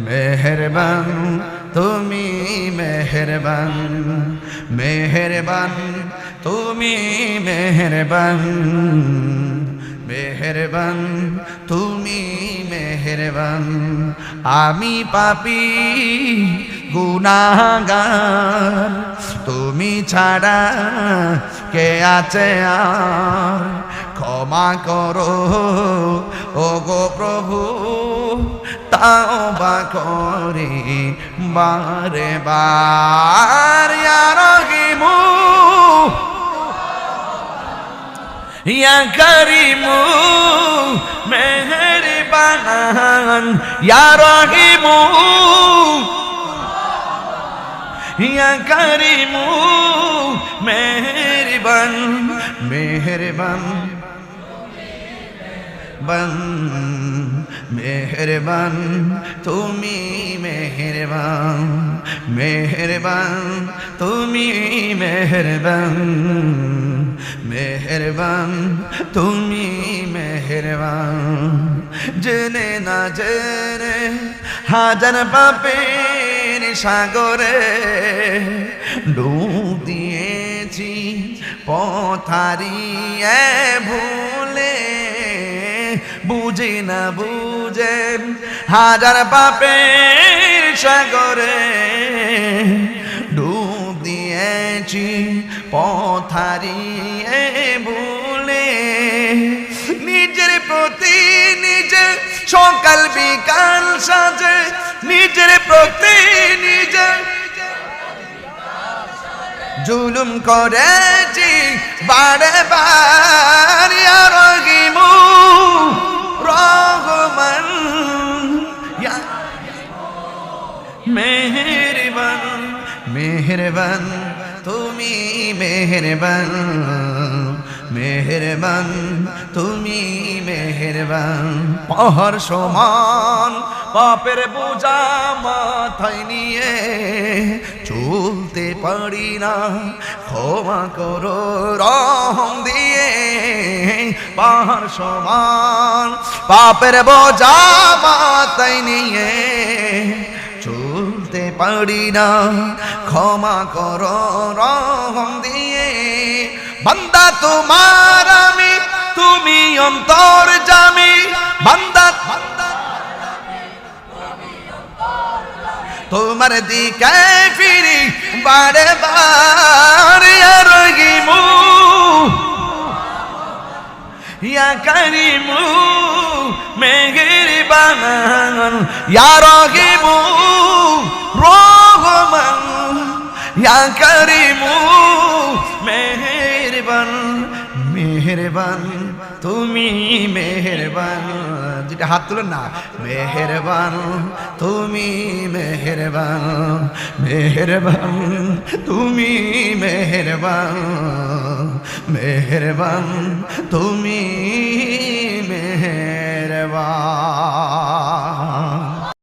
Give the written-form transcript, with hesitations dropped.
মেহেরবান তুমি মেহেরবান মেহেরবান তুমি মেহেরবান মেহেরবান তুমি মেহেরবান আমি পাপী গুনাহগার তুমি ছাড়া কে আছে আর ক্ষমা করো ও গো প্রভু তাওবা করি বারে বার ইয়া রহিমু ইয়া করিমু মেহেরবান ইয়া রহিমু ইয়া করিমু মেহেরবান মেহেরবান বন মেহেরবান তুমি মেহেরবান মেহেরবান তুমি মেহেরবান মেহেরবান তুমি মেহেরবান জেনে না জেনে হাজার পাপের সাগরে ডুব দিয়েছি পথ হারিয়ে ভুলে বুঝি না বুঝে হাজার পাপের সাগরে ডুব দিয়েছি পথ হারিয়ে ভুলে নিজের প্রতি নিজে সকাল বিকাল সাজে নিজের প্রতি নিজে জুলুম করেছি বারে বার ইয়া রহিমু রহমান ইয়া মেহেরবান মেহেরবান তুমি মেহেরবান মেহেরবান তুমি মেহেরবান পাহাড় সমান পাপের বোঝা মাথায় নিয়ে চলতে পারি না ক্ষমা করো রহম দিয়ে পাহাড় সমান পাপের বোঝা মাথায় নিয়ে চলতে পারি না ক্ষমা করো রহম দিয়ে বান্দা তোমার আমি তুমি অন্তর্যামী বান্দা তোমার দিকে ফিরি বারে বার ইয়া রহিমু ইয়া করিমু মেহেরবান ইয়া রহিমু রহমান ইয়া করিমু মেহেরবান মেহেরবান তুমি মেহেরবান যেটা হাত তুলেন না মেহেরবান তুমি মেহেরবান মেহেরবান তুমি মেহেরবান মেহেরবান তুমি মেহেরবান